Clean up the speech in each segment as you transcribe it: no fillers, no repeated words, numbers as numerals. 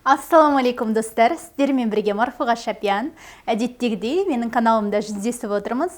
Ассалаумалейкум достар, сіздермен бірге Марфуға Шапиян. Әдеттегідей менің каналымда жүздесіп отырмыз.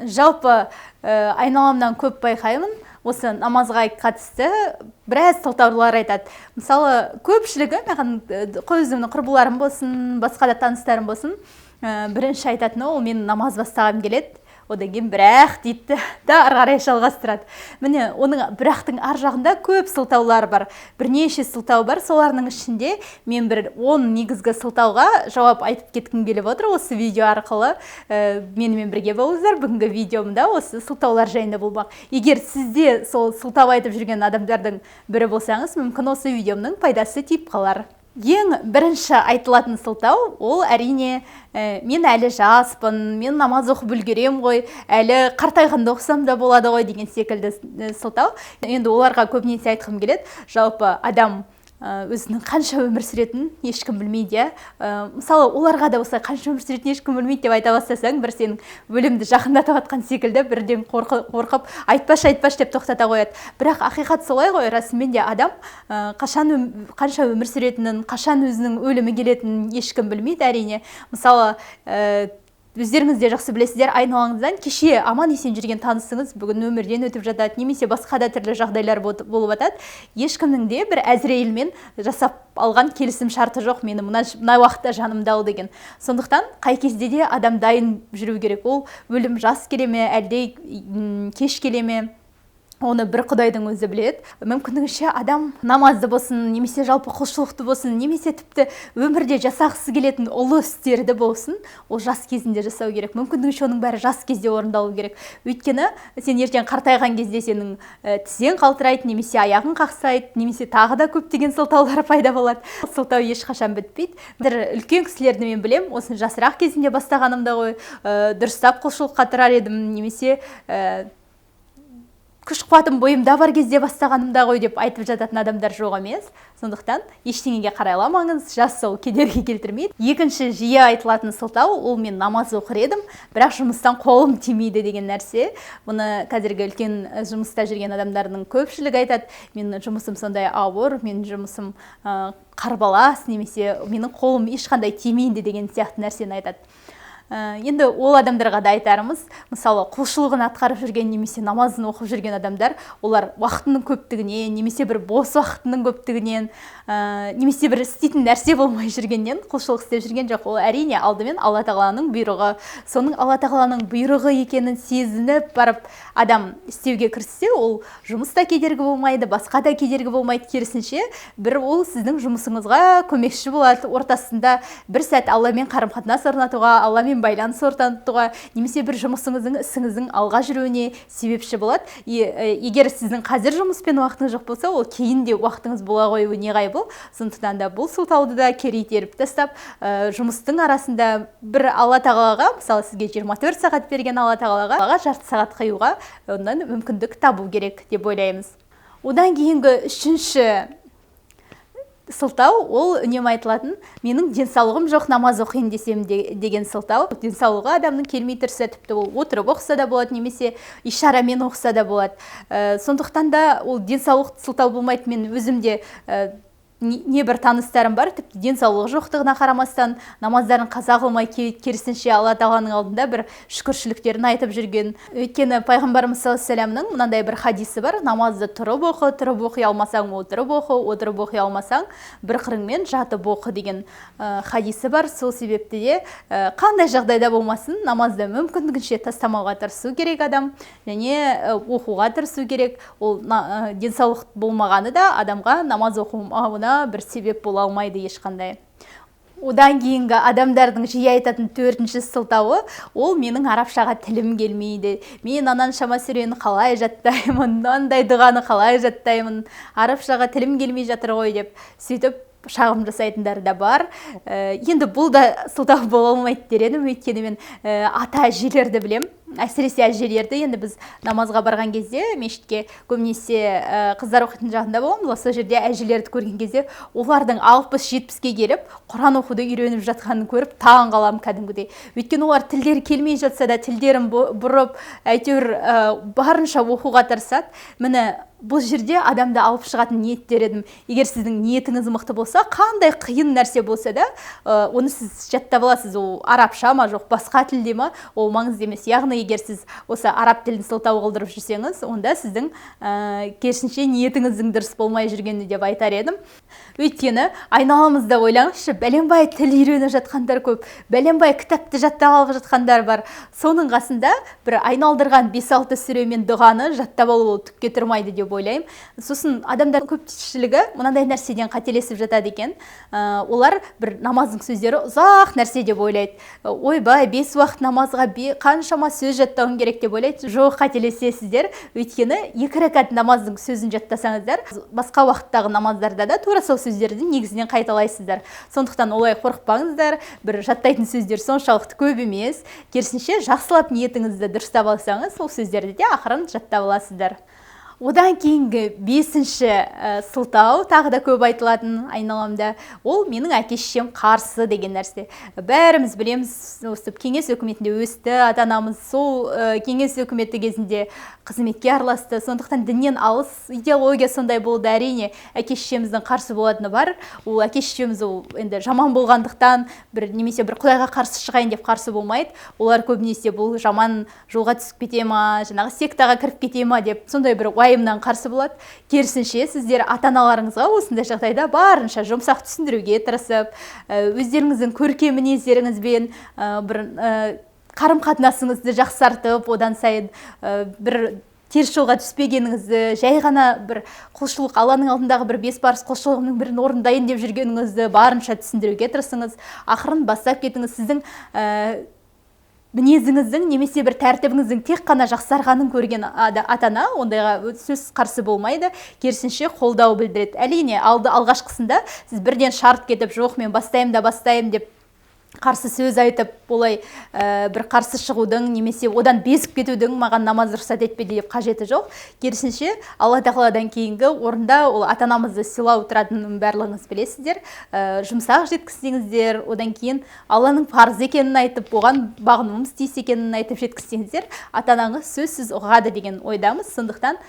Жалпы айналамнан көп байқаймын, осы намазға қатысты біраз сылтаулар айтады. Мысалы, көпшілігі маған өзімнің құрбыларым болсын, басқа да таныстарым болсын, бірінші айтатыны ол мен намаз бастағым келеді. Одан кейін бірақ дейді да ары қарай жалғастырады. Міне оның бірақтың ар жағында көп сылтаулар бар. Бірнеше сылтау бар. Соларының ішінде мен бір 10 негізгі сылтауға жауап айтып кеткім келіп отыр. Осы видео арқылы менімен бірге болыңыздар. Бүгінгі видеомда осы сылтаулар жайында болмақ. Егер сізде сол сылтау айтып жүрген адамдардың бірі болсаңыз, мүмкін осы видеомның пайдасы тиіп қалар. Ең бірінші айтылатын сылтау, ол әрине мен әлі жаспын, мен намаз оқып үлгерем ғой, әлі қартайғанда оқысам да болады ғой деген секілді сылтау. Енді оларға көбінесе айтқым келеді. Жалпы адам өзінің қанша өмір сүретінін ешкім білмейді. Мысалы, оларға да осылай қанша өмір сүретінін ешкім білмейді деп айта бастасаң, бір сенің өлімді жақындатып жатқан секілді бірден қорқып айтпаш деп тоқтата қояды. Бірақ ақиқат солай ғой, расымен де адам қанша өмір сүретінін, қашан өзінің өлімі келетінін ешкім білмейді әрине. Мысалы, өздеріңіз де жақсы білесіздер, айналаңыздан кеше аман есен жүрген танысыңыз бүгін өмірден өтіп жатады, немесе басқа да түрлі жағдайлар болып жатады. Ешкімнің де бір Әзірейілмен жасап алған келісім шарты жоқ, мені мына уақытта жанымда ал деген. Сондықтан қай кезде де адам дайын жүру керек. Ол өлім жас келе ме, әлде кеш келе ме? Оны бір Құдайдың өзі біледі. Мүмкіндігінше адам намазды болсын, немесе жалпы құлшылықты болсын, немесе тіпті өмірде жасағысы келетін ұлы істерді болсын, ол жас кезінде жасау керек. Мүмкіндігінше оның бәрі жас кезде орындалу керек. Өйткені сен ертең қартайған кезде сенің тізең қалтырайды, немесе аяғың қақсайды, немесе тағы да көптеген сылтаулар пайда болады. Сылтау ешқашан бітпейді. Бір үлкен кісілерді мен білем, осыны жасырақ кезінде бастағанымда ғой, дұрыстап құлшылыққа тұрар едім, немесе күш қуатым бойымда бар кезде бастағанымда ғой деп айтып жататын адамдар жоқ емес. Сондықтан ештеңеге қарайламаңыз, жас сол кедергі келтірмейді. Екінші жиі айтылатын сылтау, ол мен намаз оқыр едім, бірақ жұмыстан қолым тимейді деген нәрсе. Бұны қазіргі үлкен жұмыста жүрген адамдардың көпшілігі айтады. Менің жұмысым сондай ауыр, менің жұмысым қарбалас, немесе менің қолым ешқандай тимейді деген сияқты нәрсені айтады. Енді ол адамдарға да айтарымыз, мысалы құлшылығын атқарып жүрген немесе намазын оқып жүрген адамдар, олар уақытының көптігінен, немесе бір бос уақытының көптігінен, немесе бір істейтін нәрсе болмай жүргеннен құлшылық істеп жүрген жоқ. Ол әрине алдымен Алла тағаланың бұйрығы, соның Алла тағаланың бұйрығы екенін сезініп барып адам істеуге кіріссе, ол жұмыста кедергі болмайды, басқа да кедергі болмайды. Керісінше, бір ол сіздің жұмысыңызға көмекші болады. Ортасында бір сәт Алламен қарым-қатынас орнатуға, Алламен байланыс орнатуға, немесе бір жұмысыңыздың, ісіңіздің алға жүруіне себепші болады. Егер сіздің қазір жұмыспен уақытыңыз жоқ болса, ол кейін де уақытыңыз бола қоюы неғайбыл. Сондықтан да бұл сылтауды да кері итеріп тастап, жұмыстың арасында бір Алла тағалаға, мысалы сізге 24 сағат берген Алла тағалаға жарты сағат қиюға онdan мүмкіндік табу керек деп ойлаймыз. Одан кейінгі үшінші сылтау, ол үнемі айтылатын, менің денсаулығым жоқ, намаз оқиын десем деген сылтау. Денсаулығы адамның келмей тұрса, тіпті ол отырып оқыса да болады, немесе ишарамен оқыса да болады. Сондықтан да ол денсаулық сылтау болмайды. Мен өзімде небір таныстарым бар, тіпті денсаулығы жоқтығына қарамастан намаздарын қаза қылмай, керісінше Алла тағаланың алдында бір шүкіршіліктерін айтып жүрген. Өйткені пайғамбарымыз саллаллаху алейхи вассаламның мынандай бір хадисі бар: намазды тұрып оқи алмасаң отырып оқи алмасаң бір қырыңмен жатып оқы деген хадисі бар. Сол себепті де қандай жағдайда болмасын, намазды мүмкіндігінше тастамауға тырысу керек адам, және оқуға тырысу керек. Ол денсаулық болмағаны да адамға намаз оқымауына бір себеп бола алмайды ешқандай. Одан кейінгі адамдардың жиі айтатын төртінші сылтауы, ол менің арабшаға тілім келмейді, мен ананшама сүрені қалай жаттаймын, мынандай дұғаны қалай жаттаймын, арабшаға тілім келмей жатыр ғой деп сөйтіп шағым жасайтындар да бар. Енді бұл да сылтау бола алмайды дер едім, өйткені мен ата әжелерді білем. Әсіресе әжелерді, енді біз намазға барған кезде мешітке көбінесе қыздар оқитын жағында боламыз. Сол жерде әжелерді көрген кезде олардың 60-70-ге келіп Құран оқуды үйреніп жатқанын көріп таң қалам кәдімгідей. Өйткені олар тілдері келмей жатса да тілдерін бұрып, әйтеуір барынша оқуға тырысады. Міне бұл жерде адамды алып шығатын ниеттер едім. Егер сіздің ниетіңіз мықты болса, қандай қиын нәрсе болса да, оны сіз жаттап аласыз. Ол арабша ма, жоқ басқа тілде ма, ол маңызды емес. Яғни егер сіз осы араб тілін сылтау қылдырып жүрсеңіз, онда сіздің керісінше ниетіңіздің дұрыс болмай жүргені деп айтар едім. Өйткені айналамызда ойлаңызшы, бәленбай тіл үйреніп жатқандар көп, бәленбай кітапты жаттап алып жатқандар бар. Соның қасында бір айналдырған 5-6 сүре мен дұғаны жаттап алу түкке тұрмайды деп ойлаймын. Сосын адамдар көпшілігі мынандай нәрседен қателесіп жатады екен. Олар бір намаздың сөздері ұзақ нәрсе деп ойлайды. Ойбай, 5 уақыт намазға қаншама сөз жаттауың керек деп ойлайды. Жоқ, қателесесіздер. Өйткені 2 рәкат намаздың сөзін жаттасаңыздар, басқа уақыттағы намаздарда да тура сол сөздерді негізінен қайталайсыздар. Сондықтан олай қорықпаңыздар. Бір жаттайтын сөздер соншалықты көп емес. Керісінше жақсылап ниетіңізді дұрыстап алсаңыз, сол сөздерді де ақырын жаттап аласыздар. Одан кейінгі 5-ші сылтау, тағы да көп айтылатын айналамда, ол менің әке-шешем қарсы деген нәрсе. Бәріміз білеміз, осы кеңес өкіметінде өсті, ата-анамыз сол кеңес өкіметі кезінде қызметке араласты. Сондықтан діннен алыс идеология сондай болды. Әрине, әке-шешеміздің қарсы болатыны бар. Ол әке-шешеміз енді жаман болғандықтан, немесе бір Құдайға қарсы шығайын деп қарсы болмайды. Олар көбінесе бұл жаман жолға түсіп кете ма, жаңағы сектаға кіріп кете ма деп сондай бір уайымнан қарсы болады. Керісінше сіздер ата-аналарыңызға осындай жағдайда барынша жұмсақ түсіндіруге тырысып, өздеріңіздің көркем мінездеріңізбен бір қарым-қатынасыңызды жақсартып, одан сайын бір теріс жолға түспегеніңізді, жай ғана бір құлшылық, Алланың алдындағы бір 5 парыз құлшылығының бірін орындайын деп жүргеніңізді барынша түсіндіруге тырысыңыз. Ақырын бастап кетіңіз. Сіздің мінезіңіздің немесе бір тәртібіңіздің тек қана жақсарғанын көрген ата-ана ондайға сөз қарсы болмайды, керісінше қолдау білдіреді. Әрине, алғашқысында сіз бірден шарт кетіп, жоқ, мен бастаймын деп қарсы сөз айтып, олай бір қарсы шығудың немесе одан безіп кетудің маған намаз рұқсат етпеді деп қажеті жоқ. Керісінше, Алла тағаладан кейінгі орында ол ата-анамызды сыйлау тұратынын барлығыңыз білесіздер. Жұмсақ жеткізсеңіздер, одан кейін Алланың парыз екенін айтып, оған бағынуымыз тиіс екенін айтып жеткізсеңіздер, ата-анаңыз сөзсіз ұғады деген ойдамыз. Сондықтан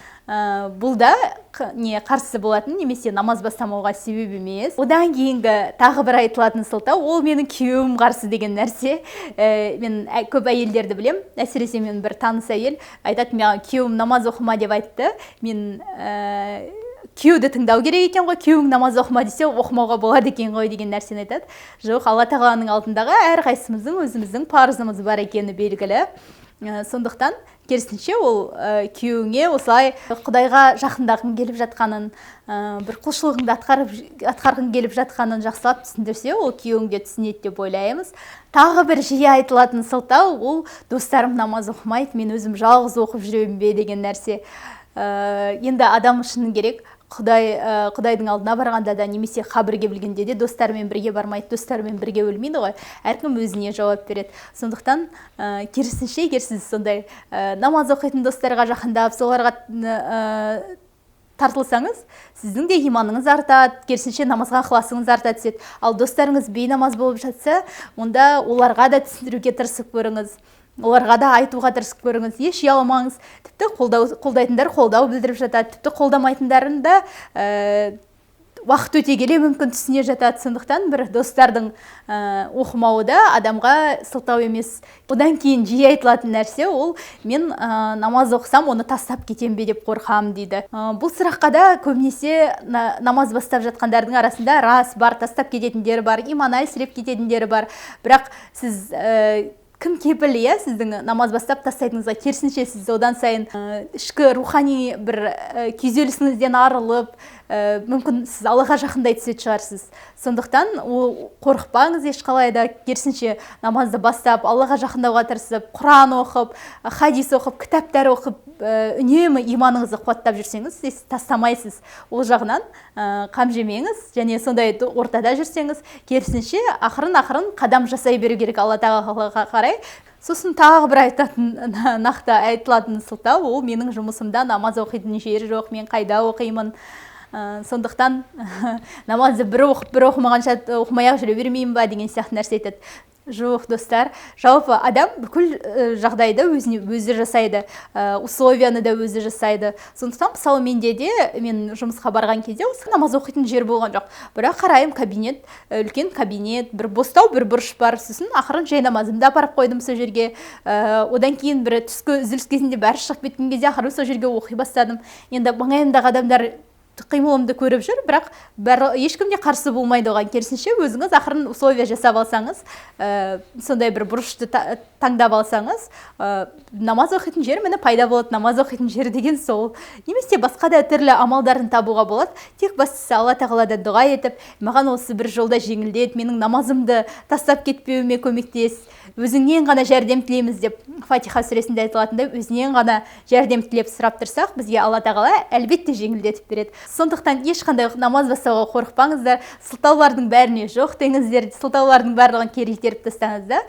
бұл да қарсы болатын немесе намаз бастамауға себеп емес. Одан кейінгі тағы бір айтылатын сылтау, ол менің күйеуім қарсы деген нәрсе. Мен көп әйелдерді білем, әсіресе мен бір таныс әйел айтады, маған күйеуім намаз оқыма деп айтты. Мен күйеуді тыңдау керек екен ғой, күйеуің намаз оқыма десе оқымауға болады екен ғой деген нәрсені айтады. Жоқ, Алла тағаланың алдындағы әрқайсымыздың өзіміздің парызымыз бар екені белгілі. Сондықтан керісінше ол күйеуіңе осылай Құдайға жақындағың келіп жатқанын, бір құлшылығыңды атқарғың келіп жатқанын жақсылап түсіндірсе, ол күйеуің де түсінеді деп ойлаймыз. Тағы бір жиі айтылатын сылтау, ол достарым намаз оқымайды, мен өзім жалғыз оқып жүремін бе деген нәрсе. Енді адам үшін керек, Құдайдың алдына барғанда да немесе қабірге білгенде де достарымен бірге бармайды, достарымен бірге өлмейді ғой. Әркім өзіне жауап береді. Сондықтан керісінше, егер сіз сондай намаз оқитын достарға жақындап, соларға тартылсаңыз, сіздің де иманыңыз артады, керісінше намазға ықыласыңыз арта түседі. Ал достарыңыз бейнамаз болып жатса, онда оларға да түсіндіруге тырысып көріңіз. Оларға да айтуға тырысып көріңіз, еш ұяламаңыз. Тіпті қолдайтындар қолдау білдіріп жатады, тіпті қолдамайтындарын да уақыт өте келе мүмкін түсіне жатады. Сондықтан бір достардың оқымауы да адамға сылтау емес. Одан кейін жиі айтылатын нәрсе, ол мен намаз оқысам, оны тастап кетем бе деп қорқамын дейді. Бұл сұраққа да көбінесе намаз бастап жатқандардың арасында рас бар, тастап кететіндері бар, иманы әлсіреп кететіндері бар. Бірақ сіз кім кепіл, сіздің намаз бастап тастайтыныңызға? Керісінше сіз одан сайын ішкі рухани бір күйзелісіңізден арылып, мүмкін сіз Аллаға жақындай түсетін шығарсыз. Сондықтан қорықпаңыз ешқалай да, керісінше намазды бастап, Аллаға жақындауға тырысып, Құран оқып, хадис оқып, кітаптар оқып, үнемі иманыңызды қуаттап жүрсеңіз, сіз тастамайсыз. Ол жағынан қам жемеңіз, және сондай ортада жүрсеңіз, керісінше ақырын қадам жасай беру керек Алла тағалаға қарай. Сосын тағы бір нақты айтылатын сылтау, ол менің жұмысымда намаз оқитын жері жоқ, мен қайда оқимын. Сондықтан намазды бір оқып, бір оқымағанша оқымай-ақ жүре бермеймін ба деген сияқты нәрсе айтады. Жоқ, достар, жалпы адам бүкіл жағдайды өзі жасайды, условияны да өзі жасайды. Сондықтан мысалы мен жұмысқа барған кезде осы намаз оқитын жер болған жоқ. Бірақ қарайым кабинет, үлкен кабинет, бір бостау бір бұрыш бар. Сосын ақырын жай намазымды апарып қойдым сол жерге. Одан кейін бір түскі үзіліс кезінде бәрі шығып кеткен кезде ақырын сол жерге оқи бастадым. Енді маңайымдағы адамдар қимылымды көріп жүр, бірақ ешкім де қарсы болмайды оған. Керісінше өзіңіз ақырын условия жасап алсаңыз, сондай бір бұрышты таңдап алсаңыз, намаз оқитын жер міне пайда болады. Намаз оқитын жер деген сол. Немесе басқа да түрлі амалдарын табуға болады. Тек бастысы Алла тағаладан дұға етіп, маған осы бір жолда жеңілдет, менің намазымды тастап кетпеуіме көмектес, өзіңнен ғана жәрдем тілейміз деп Фатиха сүресінде айтылатындай, өзінен ғана жәрдем тілеп сұрап тұрсақ, бізге Алла тағала әлбетте жеңілдетіп береді. Сондықтан ешқандай намаз бастауға қорықпаңыздар, сылтаулардың бәріне жоқ деңіздер, сылтаулардың барлығын кері итеріп тастаңыздар,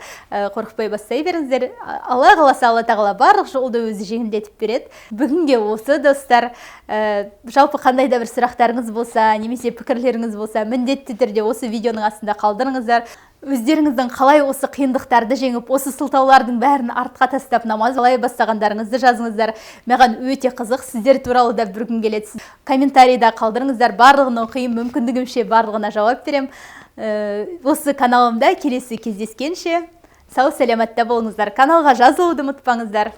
қорықпай бастай беріңіздер. Алла қаласа Алла тағала барлық жолды өзі жеңілдетіп береді. Бүгінге осы, достар. Жалпы қандай да бір сұрақтарыңыз болса, немесе пікірлеріңіз болса, міндетті түрде осы видеоның астында қалдырыңыздар. Өздеріңіздің қалай осы қиындықтарды жеңіп, осы сылтаулардың бәрін артқа тастап намаз қалай бастағандарыңызды жазыңыздар. Маған өте қызық, сіздер туралы да білгім келеді. Комментарийда қалдырыңыздар, барлығын оқимын, мүмкіндігімше барлығына жауап берем. Осы каналымда келесі кездескенше сау саламатта болыңыздар. Каналға жазылуды ұмытпаңыздар.